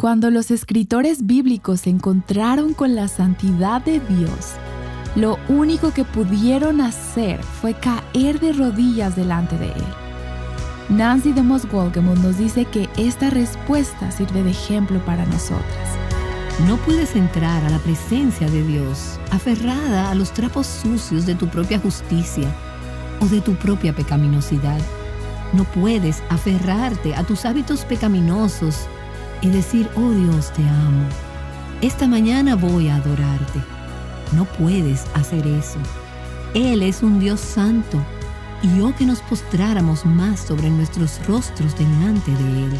Cuando los escritores bíblicos se encontraron con la santidad de Dios, lo único que pudieron hacer fue caer de rodillas delante de Él. Nancy DeMoss Wolgemuth nos dice que esta respuesta sirve de ejemplo para nosotras. No puedes entrar a la presencia de Dios aferrada a los trapos sucios de tu propia justicia o de tu propia pecaminosidad. No puedes aferrarte a tus hábitos pecaminosos y decir, oh Dios, te amo. Esta mañana voy a adorarte. No puedes hacer eso. Él es un Dios santo y oh que nos postráramos más sobre nuestros rostros delante de Él.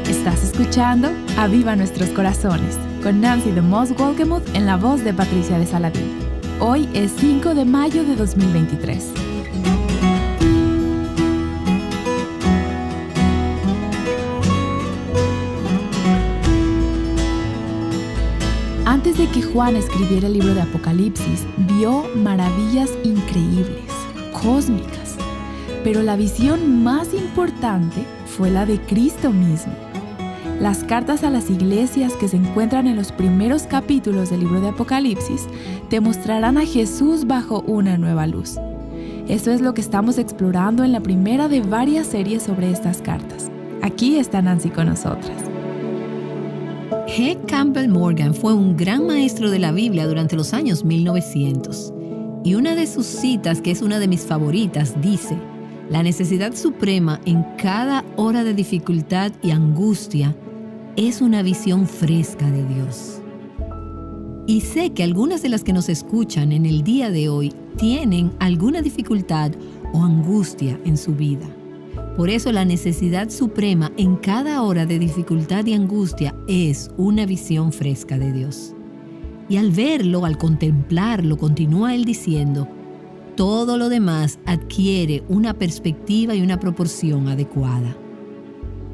Estás escuchando Aviva Nuestros Corazones con Nancy DeMoss Wolgemuth en la voz de Patricia de Saladín. Hoy es 5 de mayo de 2023. Antes de que Juan escribiera el libro de Apocalipsis, vio maravillas increíbles, cósmicas. Pero la visión más importante fue la de Cristo mismo. Las cartas a las iglesias que se encuentran en los primeros capítulos del libro de Apocalipsis te mostrarán a Jesús bajo una nueva luz. Eso es lo que estamos explorando en la primera de varias series sobre estas cartas. Aquí está Nancy con nosotras. G. Campbell Morgan fue un gran maestro de la Biblia durante los años 1900. Y una de sus citas, que es una de mis favoritas, dice: la necesidad suprema en cada hora de dificultad y angustia es una visión fresca de Dios. Y sé que algunas de las que nos escuchan en el día de hoy tienen alguna dificultad o angustia en su vida. Por eso la necesidad suprema en cada hora de dificultad y angustia es una visión fresca de Dios. Y al verlo, al contemplarlo, continúa él diciendo, todo lo demás adquiere una perspectiva y una proporción adecuada.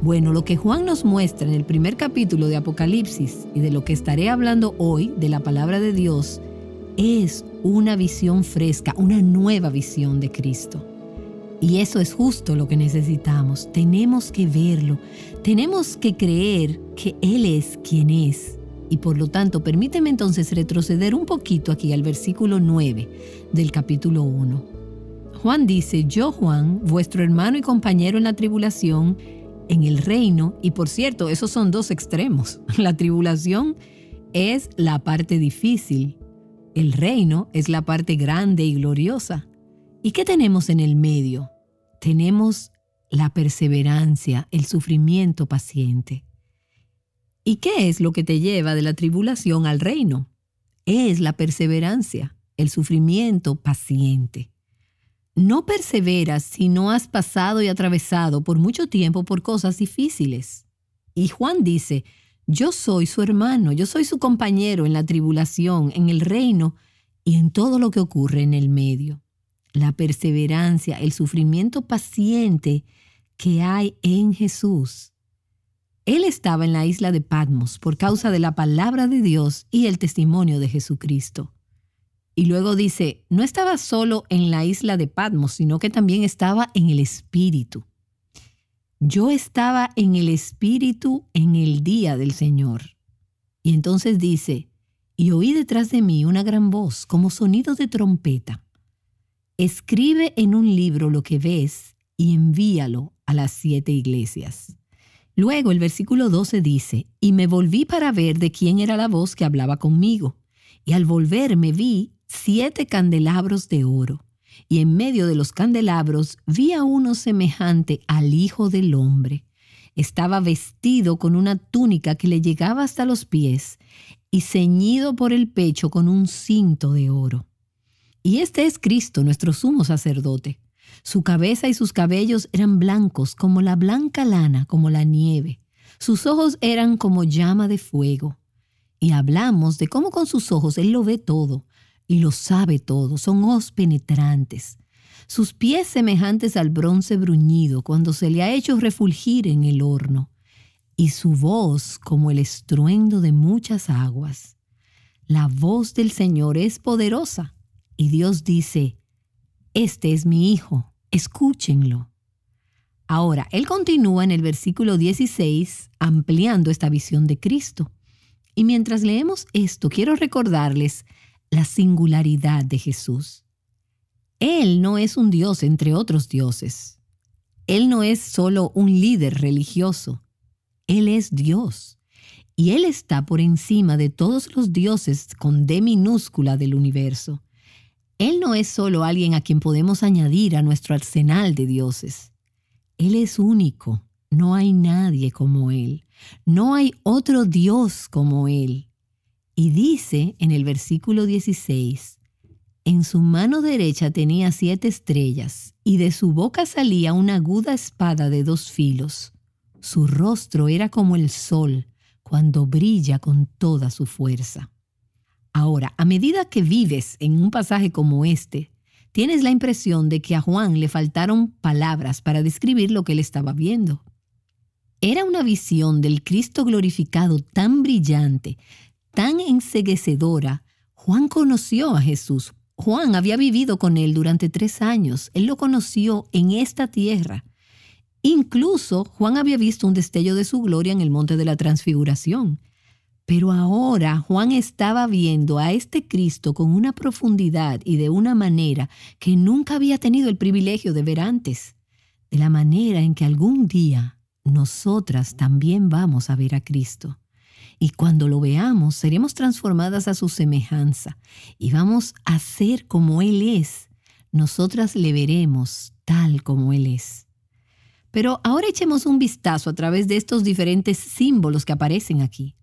Bueno, lo que Juan nos muestra en el primer capítulo de Apocalipsis y de lo que estaré hablando hoy de la palabra de Dios es una visión fresca, una nueva visión de Cristo. Y eso es justo lo que necesitamos. Tenemos que verlo. Tenemos que creer que Él es quien es. Y por lo tanto, permíteme entonces retroceder un poquito aquí al versículo 9 del capítulo 1. Juan dice, yo Juan, vuestro hermano y compañero en la tribulación, en el reino, y por cierto, esos son dos extremos. La tribulación es la parte difícil. El reino es la parte grande y gloriosa. ¿Y qué tenemos en el medio? Tenemos la perseverancia, el sufrimiento paciente. ¿Y qué es lo que te lleva de la tribulación al reino? Es la perseverancia, el sufrimiento paciente. No perseveras si no has pasado y atravesado por mucho tiempo por cosas difíciles. Y Juan dice, yo soy su hermano, yo soy su compañero en la tribulación, en el reino y en todo lo que ocurre en el medio. La perseverancia, el sufrimiento paciente que hay en Jesús. Él estaba en la isla de Patmos por causa de la palabra de Dios y el testimonio de Jesucristo. Y luego dice, no estaba solo en la isla de Patmos, sino que también estaba en el Espíritu. Yo estaba en el Espíritu en el día del Señor. Y entonces dice, y oí detrás de mí una gran voz como sonido de trompeta. Escribe en un libro lo que ves y envíalo a las 7 iglesias. Luego el versículo 12 dice, y me volví para ver de quién era la voz que hablaba conmigo. Y al volverme vi 7 candelabros de oro. Y en medio de los candelabros vi a uno semejante al Hijo del Hombre. Estaba vestido con una túnica que le llegaba hasta los pies y ceñido por el pecho con un cinto de oro. Y este es Cristo, nuestro sumo sacerdote. Su cabeza y sus cabellos eran blancos como la blanca lana, como la nieve. Sus ojos eran como llama de fuego. Y hablamos de cómo con sus ojos Él lo ve todo y lo sabe todo. Son ojos penetrantes. Sus pies semejantes al bronce bruñido cuando se le ha hecho refulgir en el horno. Y su voz como el estruendo de muchas aguas. La voz del Señor es poderosa. Y Dios dice, este es mi Hijo, escúchenlo. Ahora, él continúa en el versículo 16 ampliando esta visión de Cristo. Y mientras leemos esto, quiero recordarles la singularidad de Jesús. Él no es un Dios entre otros dioses. Él no es solo un líder religioso. Él es Dios. Y Él está por encima de todos los dioses con D minúscula del universo. Él no es solo alguien a quien podemos añadir a nuestro arsenal de dioses. Él es único. No hay nadie como Él. No hay otro Dios como Él. Y dice en el versículo 16, en su mano derecha tenía 7 estrellas, y de su boca salía una aguda espada de 2 filos. Su rostro era como el sol, cuando brilla con toda su fuerza. Ahora, a medida que vives en un pasaje como este, tienes la impresión de que a Juan le faltaron palabras para describir lo que él estaba viendo. Era una visión del Cristo glorificado tan brillante, tan enceguecedora. Juan conoció a Jesús. Juan había vivido con él durante 3 años. Él lo conoció en esta tierra. Incluso Juan había visto un destello de su gloria en el monte de la Transfiguración. Pero ahora Juan estaba viendo a este Cristo con una profundidad y de una manera que nunca había tenido el privilegio de ver antes. De la manera en que algún día nosotras también vamos a ver a Cristo. Y cuando lo veamos, seremos transformadas a su semejanza y vamos a ser como Él es. Nosotras le veremos tal como Él es. Pero ahora echemos un vistazo a través de estos diferentes símbolos que aparecen aquí.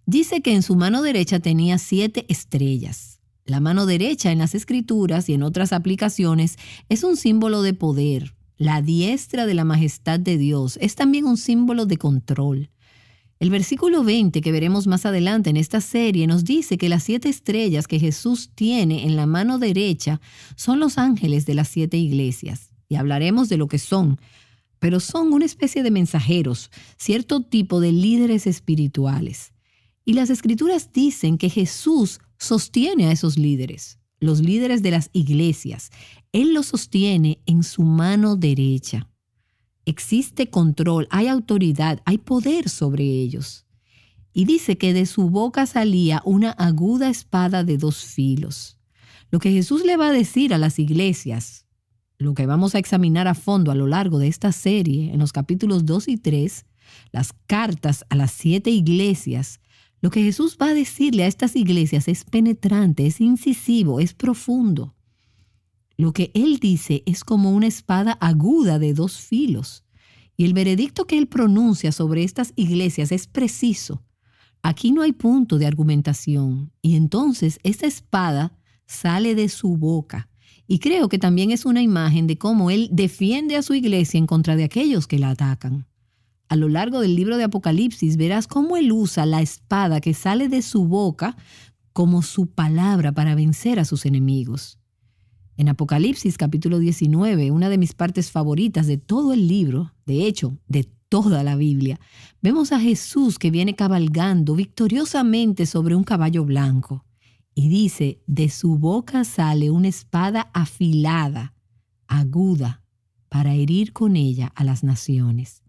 Dice que en su mano derecha tenía 7 estrellas. La mano derecha en las Escrituras y en otras aplicaciones es un símbolo de poder. La diestra de la majestad de Dios es también un símbolo de control. El versículo 20 que veremos más adelante en esta serie nos dice que las 7 estrellas que Jesús tiene en la mano derecha son los ángeles de las 7 iglesias. Y hablaremos de lo que son, pero son una especie de mensajeros, cierto tipo de líderes espirituales. Y las Escrituras dicen que Jesús sostiene a esos líderes, los líderes de las iglesias. Él los sostiene en su mano derecha. Existe control, hay autoridad, hay poder sobre ellos. Y dice que de su boca salía una aguda espada de 2 filos. Lo que Jesús le va a decir a las iglesias, lo que vamos a examinar a fondo a lo largo de esta serie, en los capítulos 2 y 3, las cartas a las 7 iglesias, lo que Jesús va a decirle a estas iglesias es penetrante, es incisivo, es profundo. Lo que Él dice es como una espada aguda de 2 filos. Y el veredicto que Él pronuncia sobre estas iglesias es preciso. Aquí no hay punto de argumentación. Y entonces esta espada sale de su boca. Y creo que también es una imagen de cómo Él defiende a su iglesia en contra de aquellos que la atacan. A lo largo del libro de Apocalipsis verás cómo Él usa la espada que sale de su boca como su palabra para vencer a sus enemigos. En Apocalipsis capítulo 19, una de mis partes favoritas de todo el libro, de hecho, de toda la Biblia, vemos a Jesús que viene cabalgando victoriosamente sobre un caballo blanco. Y dice, de su boca sale una espada afilada, aguda, para herir con ella a las naciones.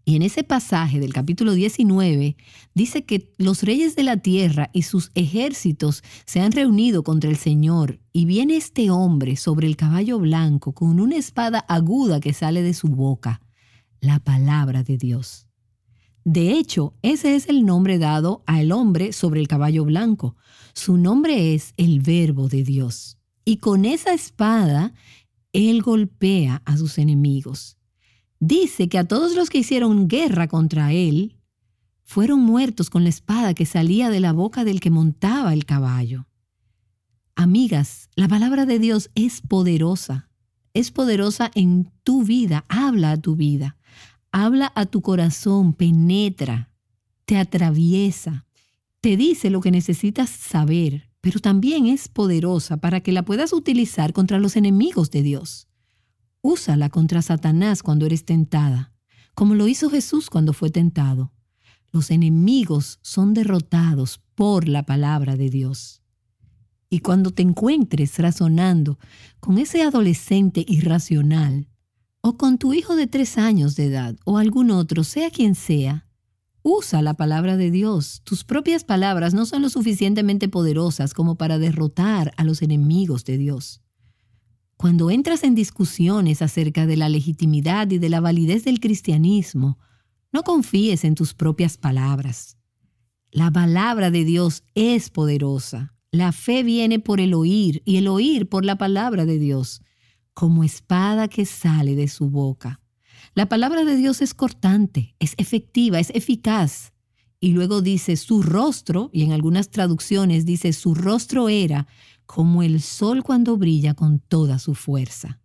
Y en ese pasaje del capítulo 19 dice que los reyes de la tierra y sus ejércitos se han reunido contra el Señor y viene este hombre sobre el caballo blanco con una espada aguda que sale de su boca, la palabra de Dios. De hecho, ese es el nombre dado al hombre sobre el caballo blanco. Su nombre es el Verbo de Dios. Y con esa espada, Él golpea a sus enemigos. Dice que a todos los que hicieron guerra contra Él fueron muertos con la espada que salía de la boca del que montaba el caballo. Amigas, la palabra de Dios es poderosa en tu vida, habla a tu vida, habla a tu corazón, penetra, te atraviesa, te dice lo que necesitas saber, pero también es poderosa para que la puedas utilizar contra los enemigos de Dios. Úsala contra Satanás cuando eres tentada, como lo hizo Jesús cuando fue tentado. Los enemigos son derrotados por la palabra de Dios. Y cuando te encuentres razonando con ese adolescente irracional, o con tu hijo de 3 años de edad o algún otro, sea quien sea, usa la palabra de Dios. Tus propias palabras no son lo suficientemente poderosas como para derrotar a los enemigos de Dios. Cuando entras en discusiones acerca de la legitimidad y de la validez del cristianismo, no confíes en tus propias palabras. La palabra de Dios es poderosa. La fe viene por el oír y el oír por la palabra de Dios, como espada que sale de su boca. La palabra de Dios es cortante, es efectiva, es eficaz. Y luego dice su rostro, y en algunas traducciones dice su rostro era como el sol cuando brilla con toda su fuerza.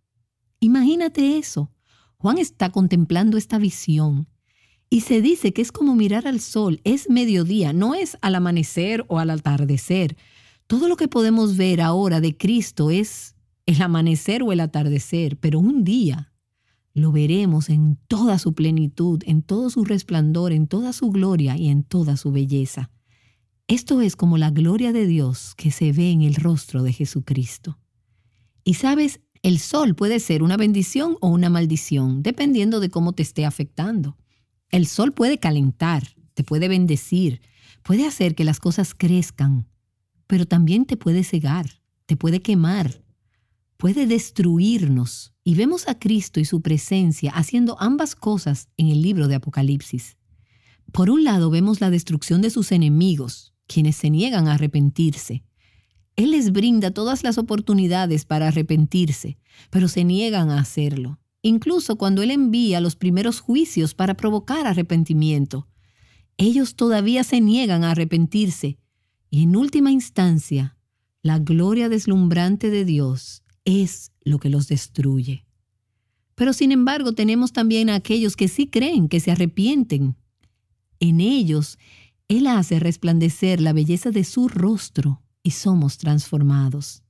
Imagínate eso. Juan está contemplando esta visión. Y se dice que es como mirar al sol, es mediodía, no es al amanecer o al atardecer. Todo lo que podemos ver ahora de Cristo es el amanecer o el atardecer, pero un día lo veremos en toda su plenitud, en todo su resplandor, en toda su gloria y en toda su belleza. Esto es como la gloria de Dios que se ve en el rostro de Jesucristo. Y sabes, el sol puede ser una bendición o una maldición, dependiendo de cómo te esté afectando. El sol puede calentar, te puede bendecir, puede hacer que las cosas crezcan, pero también te puede cegar, te puede quemar, puede destruirnos. Y vemos a Cristo y su presencia haciendo ambas cosas en el libro de Apocalipsis. Por un lado vemos la destrucción de sus enemigos, quienes se niegan a arrepentirse. Él les brinda todas las oportunidades para arrepentirse, pero se niegan a hacerlo. Incluso cuando Él envía los primeros juicios para provocar arrepentimiento, ellos todavía se niegan a arrepentirse. Y en última instancia, la gloria deslumbrante de Dios es lo que los destruye. Pero sin embargo, tenemos también a aquellos que sí creen, que se arrepienten. En ellos, Él hace resplandecer la belleza de su rostro y somos transformados.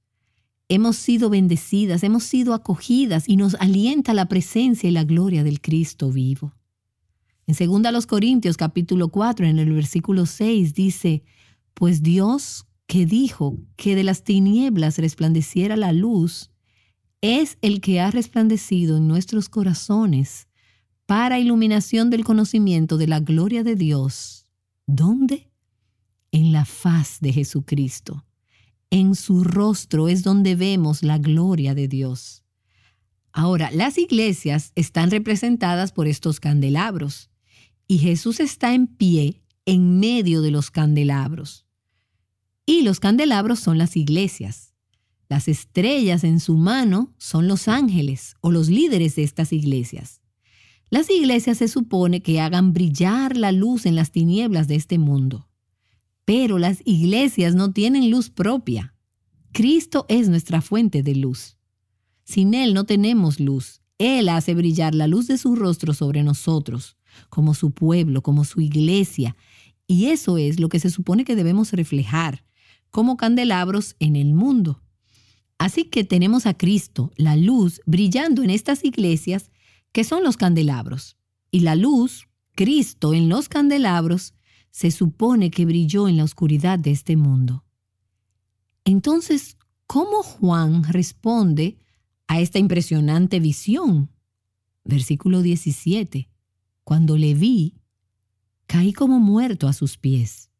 Hemos sido bendecidas, hemos sido acogidas y nos alienta la presencia y la gloria del Cristo vivo. En 2 Corintios capítulo 4, en el versículo 6 dice, pues Dios que dijo que de las tinieblas resplandeciera la luz, es el que ha resplandecido en nuestros corazones para iluminación del conocimiento de la gloria de Dios. ¿Dónde? En la faz de Jesucristo. En su rostro es donde vemos la gloria de Dios. Ahora, las iglesias están representadas por estos candelabros y Jesús está en pie en medio de los candelabros. Y los candelabros son las iglesias. Las estrellas en su mano son los ángeles o los líderes de estas iglesias. Las iglesias se supone que hagan brillar la luz en las tinieblas de este mundo. Pero las iglesias no tienen luz propia. Cristo es nuestra fuente de luz. Sin Él no tenemos luz. Él hace brillar la luz de su rostro sobre nosotros, como su pueblo, como su iglesia. Y eso es lo que se supone que debemos reflejar, como candelabros en el mundo. Así que tenemos a Cristo, la luz, brillando en estas iglesias, que son los candelabros. Y la luz, Cristo en los candelabros, se supone que brilló en la oscuridad de este mundo. Entonces, ¿cómo Juan responde a esta impresionante visión? Versículo 17. Cuando le vi, caí como muerto a sus pies.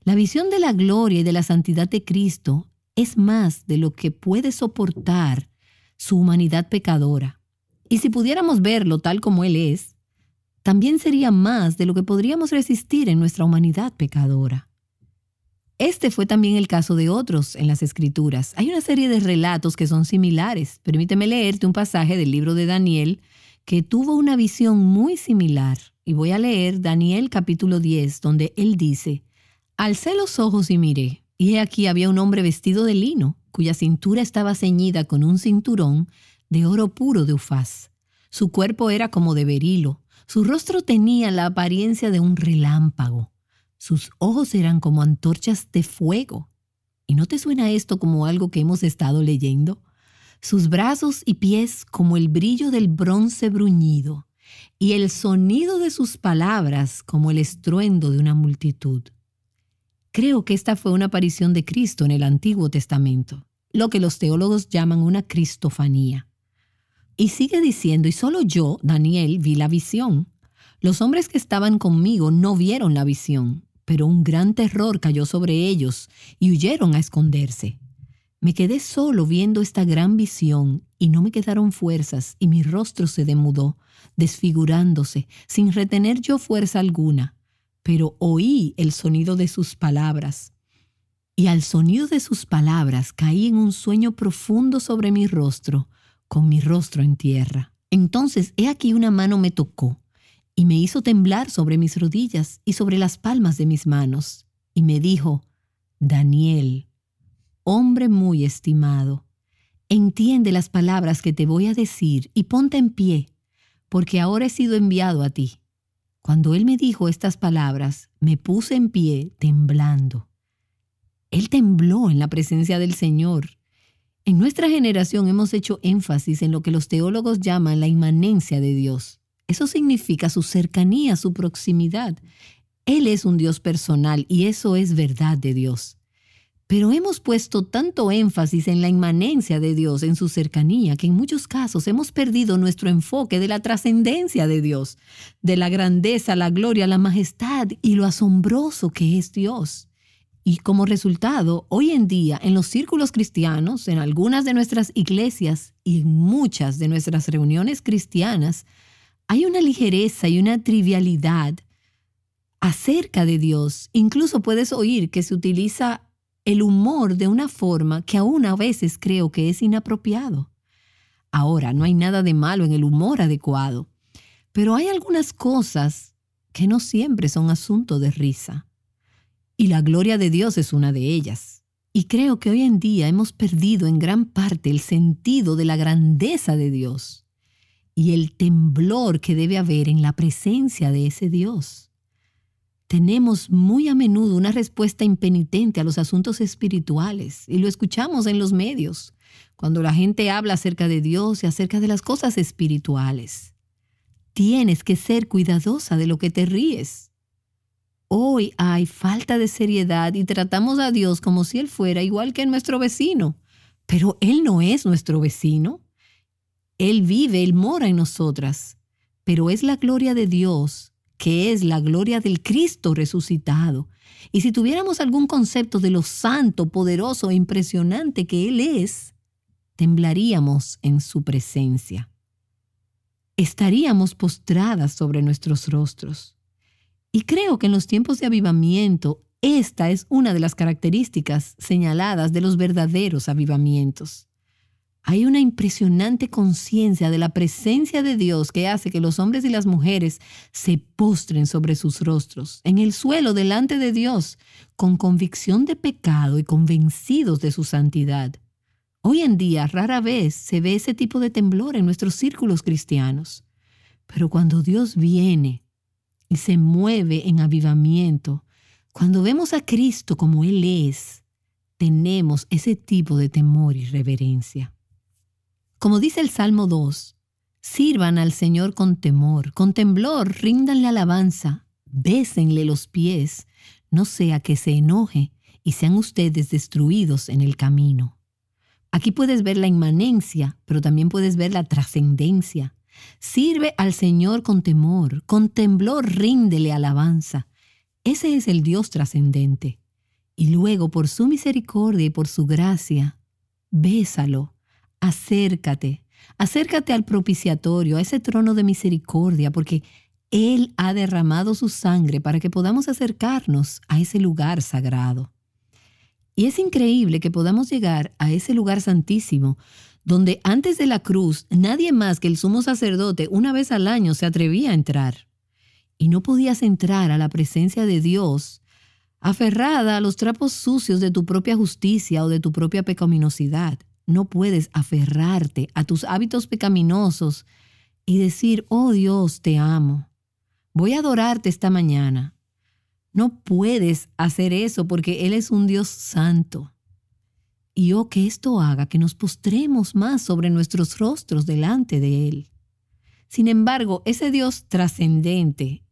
La visión de la gloria y de la santidad de Cristo es más de lo que puede soportar su humanidad pecadora. Y si pudiéramos verlo tal como Él es, también sería más de lo que podríamos resistir en nuestra humanidad pecadora. Este fue también el caso de otros en las Escrituras. Hay una serie de relatos que son similares. Permíteme leerte un pasaje del libro de Daniel que tuvo una visión muy similar. Y voy a leer Daniel capítulo 10, donde él dice, «Alcé los ojos y miré, y he aquí había un hombre vestido de lino, cuya cintura estaba ceñida con un cinturón de oro puro de Ufaz. Su cuerpo era como de berilo. Su rostro tenía la apariencia de un relámpago. Sus ojos eran como antorchas de fuego». ¿Y no te suena esto como algo que hemos estado leyendo? Sus brazos y pies como el brillo del bronce bruñido, y el sonido de sus palabras como el estruendo de una multitud. Creo que esta fue una aparición de Cristo en el Antiguo Testamento, lo que los teólogos llaman una cristofanía. Y sigue diciendo, y solo yo, Daniel, vi la visión. Los hombres que estaban conmigo no vieron la visión, pero un gran terror cayó sobre ellos y huyeron a esconderse. Me quedé solo viendo esta gran visión y no me quedaron fuerzas y mi rostro se demudó, desfigurándose, sin retener yo fuerza alguna. Pero oí el sonido de sus palabras. Y al sonido de sus palabras caí en un sueño profundo sobre mi rostro, con mi rostro en tierra. Entonces he aquí una mano me tocó y me hizo temblar sobre mis rodillas y sobre las palmas de mis manos. Y me dijo, Daniel, hombre muy estimado, entiende las palabras que te voy a decir y ponte en pie, porque ahora he sido enviado a ti. Cuando él me dijo estas palabras, me puse en pie temblando. Él tembló en la presencia del Señor. En nuestra generación hemos hecho énfasis en lo que los teólogos llaman la inmanencia de Dios. Eso significa su cercanía, su proximidad. Él es un Dios personal y eso es verdad de Dios. Pero hemos puesto tanto énfasis en la inmanencia de Dios, en su cercanía, que en muchos casos hemos perdido nuestro enfoque de la trascendencia de Dios, de la grandeza, la gloria, la majestad y lo asombroso que es Dios. Y como resultado, hoy en día, en los círculos cristianos, en algunas de nuestras iglesias y en muchas de nuestras reuniones cristianas, hay una ligereza y una trivialidad acerca de Dios. Incluso puedes oír que se utiliza el humor de una forma que aún a veces creo que es inapropiado. Ahora, no hay nada de malo en el humor adecuado, pero hay algunas cosas que no siempre son asunto de risa. Y la gloria de Dios es una de ellas. Y creo que hoy en día hemos perdido en gran parte el sentido de la grandeza de Dios y el temblor que debe haber en la presencia de ese Dios. Tenemos muy a menudo una respuesta impenitente a los asuntos espirituales y lo escuchamos en los medios, cuando la gente habla acerca de Dios y acerca de las cosas espirituales. Tienes que ser cuidadosa de lo que te ríes. Hoy hay falta de seriedad y tratamos a Dios como si Él fuera igual que nuestro vecino. Pero Él no es nuestro vecino. Él vive, Él mora en nosotras. Pero es la gloria de Dios, que es la gloria del Cristo resucitado. Y si tuviéramos algún concepto de lo santo, poderoso e impresionante que Él es, temblaríamos en su presencia. Estaríamos postradas sobre nuestros rostros. Y creo que en los tiempos de avivamiento, esta es una de las características señaladas de los verdaderos avivamientos. Hay una impresionante conciencia de la presencia de Dios que hace que los hombres y las mujeres se postren sobre sus rostros, en el suelo delante de Dios, con convicción de pecado y convencidos de su santidad. Hoy en día rara vez se ve ese tipo de temblor en nuestros círculos cristianos. Pero cuando Dios viene y se mueve en avivamiento, cuando vemos a Cristo como Él es, tenemos ese tipo de temor y reverencia. Como dice el Salmo 2, sirvan al Señor con temor, con temblor, ríndanle alabanza, bésenle los pies, no sea que se enoje y sean ustedes destruidos en el camino. Aquí puedes ver la inmanencia, pero también puedes ver la trascendencia. Sirve al Señor con temor, con temblor ríndele alabanza. Ese es el Dios trascendente. Y luego, por su misericordia y por su gracia, bésalo, acércate al propiciatorio, a ese trono de misericordia, porque Él ha derramado su sangre para que podamos acercarnos a ese lugar sagrado. Y es increíble que podamos llegar a ese lugar santísimo, donde antes de la cruz nadie más que el sumo sacerdote una vez al año se atrevía a entrar. Y no podías entrar a la presencia de Dios aferrada a los trapos sucios de tu propia justicia o de tu propia pecaminosidad. No puedes aferrarte a tus hábitos pecaminosos y decir, oh Dios, te amo. Voy a adorarte esta mañana. No puedes hacer eso porque Él es un Dios santo. Y que esto haga que nos postremos más sobre nuestros rostros delante de Él. Sin embargo, ese Dios trascendente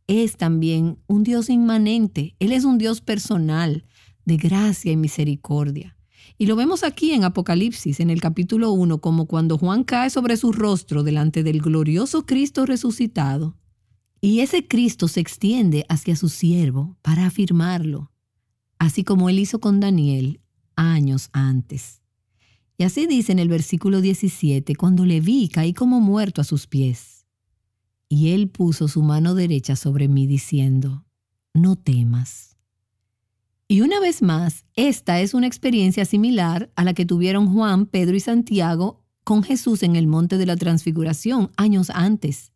es también un Dios inmanente. Él es un Dios personal, de gracia y misericordia. Y lo vemos aquí en Apocalipsis, en el capítulo 1, como cuando Juan cae sobre su rostro delante del glorioso Cristo resucitado. Y ese Cristo se extiende hacia su siervo para afirmarlo, así como él hizo con Daniel años antes. Y así dice en el versículo 17, cuando le vi, caí como muerto a sus pies. Y él puso su mano derecha sobre mí diciendo, no temas. Y una vez más, esta es una experiencia similar a la que tuvieron Juan, Pedro y Santiago con Jesús en el Monte de la Transfiguración años antes.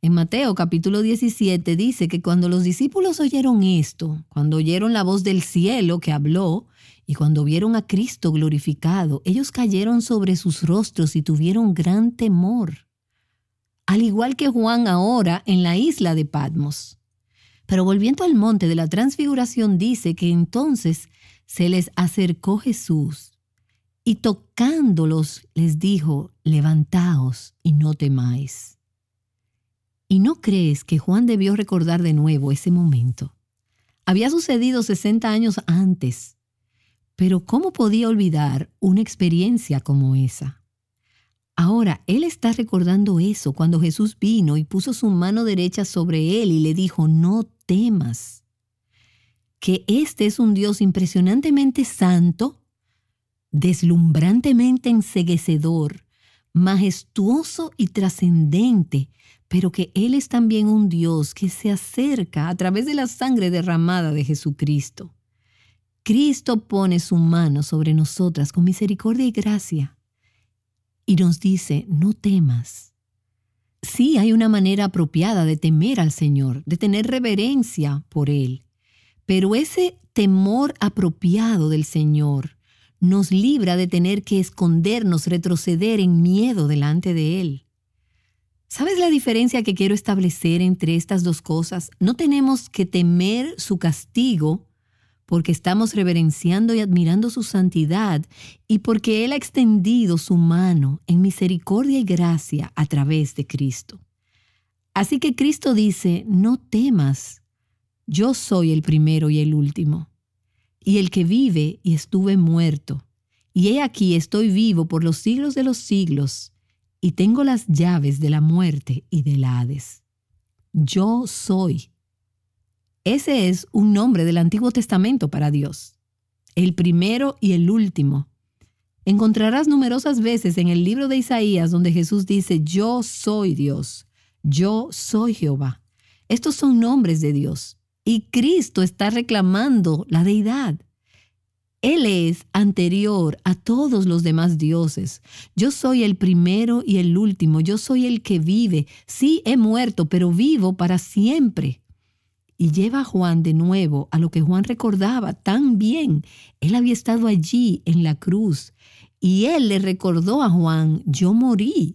En Mateo capítulo 17 dice que cuando los discípulos oyeron esto, cuando oyeron la voz del cielo que habló y cuando vieron a Cristo glorificado, ellos cayeron sobre sus rostros y tuvieron gran temor. Al igual que Juan ahora en la isla de Patmos. Pero volviendo al monte de la Transfiguración dice que entonces se les acercó Jesús y tocándolos les dijo, levantaos y no temáis. ¿Y no crees que Juan debió recordar de nuevo ese momento? Había sucedido 60 años antes, pero ¿cómo podía olvidar una experiencia como esa? Ahora, él está recordando eso cuando Jesús vino y puso su mano derecha sobre él y le dijo, no temas. Que este es un Dios impresionantemente santo, deslumbrantemente enceguecedor, majestuoso y trascendente, pero que Él es también un Dios que se acerca a través de la sangre derramada de Jesucristo. Cristo pone su mano sobre nosotras con misericordia y gracia y nos dice, no temas. Sí, hay una manera apropiada de temer al Señor, de tener reverencia por Él, pero ese temor apropiado del Señor nos libra de tener que escondernos, retroceder en miedo delante de Él. ¿Sabes la diferencia que quiero establecer entre estas dos cosas? No tenemos que temer su castigo porque estamos reverenciando y admirando su santidad y porque Él ha extendido su mano en misericordia y gracia a través de Cristo. Así que Cristo dice, no temas, yo soy el primero y el último, y el que vive y estuve muerto, y he aquí estoy vivo por los siglos de los siglos, y tengo las llaves de la muerte y del Hades. Yo soy. Ese es un nombre del Antiguo Testamento para Dios. El primero y el último. Encontrarás numerosas veces en el libro de Isaías donde Jesús dice, yo soy Dios, yo soy Jehová. Estos son nombres de Dios. Y Cristo está reclamando la deidad. Él es anterior a todos los demás dioses. Yo soy el primero y el último. Yo soy el que vive. Sí, he muerto, pero vivo para siempre. Y lleva a Juan de nuevo a lo que Juan recordaba tan bien. Él había estado allí en la cruz. Y él le recordó a Juan, yo morí.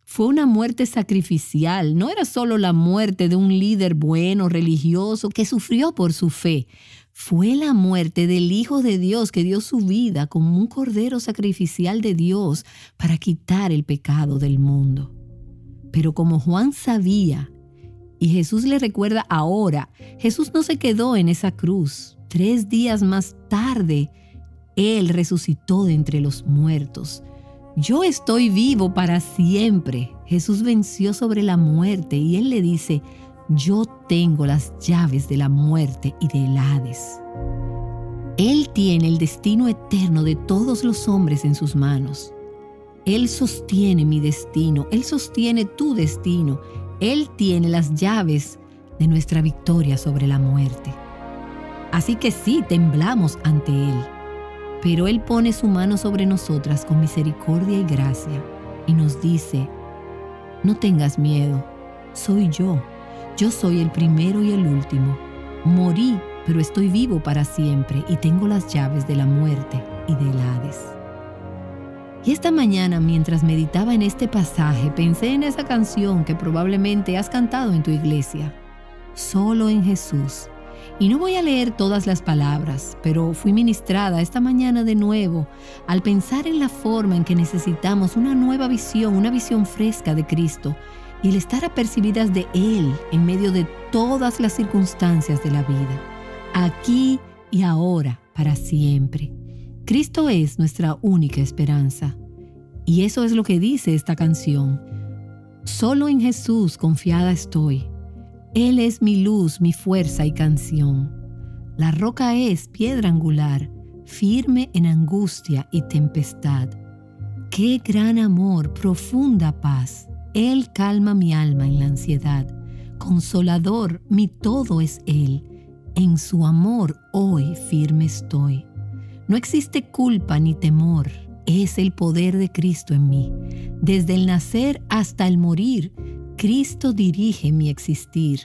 Fue una muerte sacrificial. No era solo la muerte de un líder bueno, religioso, que sufrió por su fe. Fue la muerte del Hijo de Dios que dio su vida como un cordero sacrificial de Dios para quitar el pecado del mundo. Pero como Juan sabía, y Jesús le recuerda ahora, Jesús no se quedó en esa cruz. 3 días más tarde, Él resucitó de entre los muertos. Yo estoy vivo para siempre. Jesús venció sobre la muerte y Él le dice, yo tengo las llaves de la muerte y del Hades. Él tiene el destino eterno de todos los hombres en sus manos. Él sostiene mi destino, Él sostiene tu destino. Él tiene las llaves de nuestra victoria sobre la muerte. Así que sí, temblamos ante Él, pero Él pone su mano sobre nosotras con misericordia y gracia y nos dice, no tengas miedo, soy yo. Yo soy el primero y el último. Morí, pero estoy vivo para siempre y tengo las llaves de la muerte y del Hades. Y esta mañana, mientras meditaba en este pasaje, pensé en esa canción que probablemente has cantado en tu iglesia, Solo en Jesús. Y no voy a leer todas las palabras, pero fui ministrada esta mañana de nuevo al pensar en la forma en que necesitamos una nueva visión, una visión fresca de Cristo, y el estar apercibidas de Él en medio de todas las circunstancias de la vida, aquí y ahora, para siempre. Cristo es nuestra única esperanza. Y eso es lo que dice esta canción. Solo en Jesús confiada estoy. Él es mi luz, mi fuerza y canción. La roca es piedra angular, firme en angustia y tempestad. Qué gran amor, profunda paz. Él calma mi alma en la ansiedad. Consolador, mi todo es Él. En su amor hoy firme estoy. No existe culpa ni temor. Es el poder de Cristo en mí. Desde el nacer hasta el morir, Cristo dirige mi existir.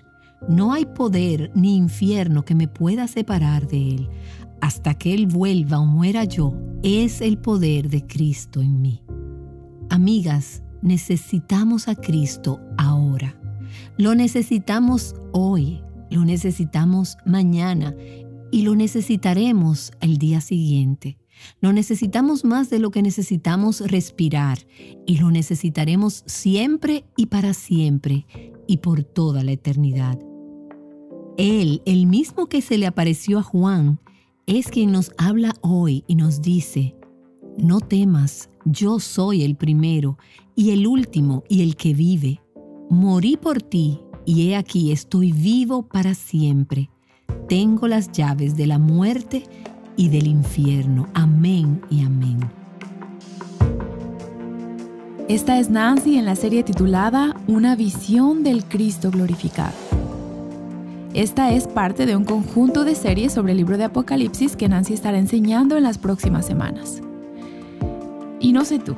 No hay poder ni infierno que me pueda separar de Él. Hasta que Él vuelva o muera yo, es el poder de Cristo en mí. Amigas, necesitamos a Cristo ahora. Lo necesitamos hoy, lo necesitamos mañana y lo necesitaremos el día siguiente. Lo necesitamos más de lo que necesitamos respirar y lo necesitaremos siempre y para siempre y por toda la eternidad. Él, el mismo que se le apareció a Juan, es quien nos habla hoy y nos dice: no temas, yo soy el primero y el último y el que vive. Morí por ti y he aquí estoy vivo para siempre. Tengo las llaves de la muerte y del infierno. Amén y amén. Esta es Nancy en la serie titulada Una visión del Cristo glorificado. Esta es parte de un conjunto de series sobre el libro de Apocalipsis que Nancy estará enseñando en las próximas semanas. Y no sé tú,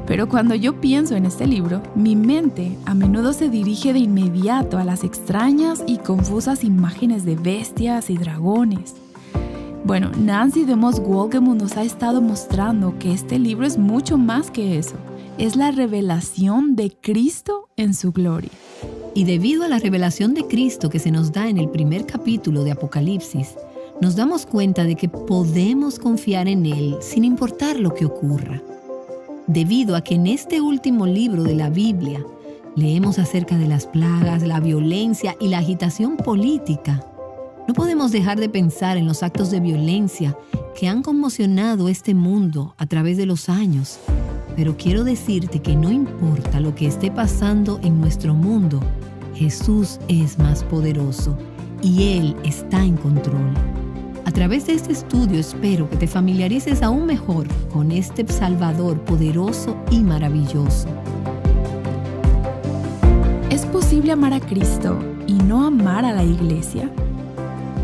pero cuando yo pienso en este libro, mi mente a menudo se dirige de inmediato a las extrañas y confusas imágenes de bestias y dragones. Bueno, Nancy de Moss Wolgemuth nos ha estado mostrando que este libro es mucho más que eso. Es la revelación de Cristo en su gloria. Y debido a la revelación de Cristo que se nos da en el primer capítulo de Apocalipsis, nos damos cuenta de que podemos confiar en Él sin importar lo que ocurra. Debido a que en este último libro de la Biblia leemos acerca de las plagas, la violencia y la agitación política, no podemos dejar de pensar en los actos de violencia que han conmocionado este mundo a través de los años. Pero quiero decirte que no importa lo que esté pasando en nuestro mundo, Jesús es más poderoso y Él está en control. A través de este estudio espero que te familiarices aún mejor con este Salvador poderoso y maravilloso. ¿Es posible amar a Cristo y no amar a la iglesia?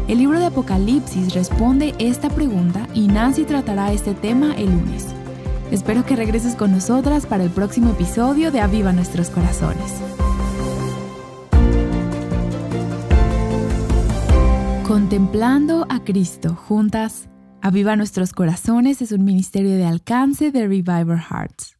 El libro de Apocalipsis responde esta pregunta y Nancy tratará este tema el lunes. Espero que regreses con nosotras para el próximo episodio de Aviva Nuestros Corazones. Contemplando a Cristo juntas, Aviva Nuestros Corazones es un ministerio de alcance de Reviver Hearts.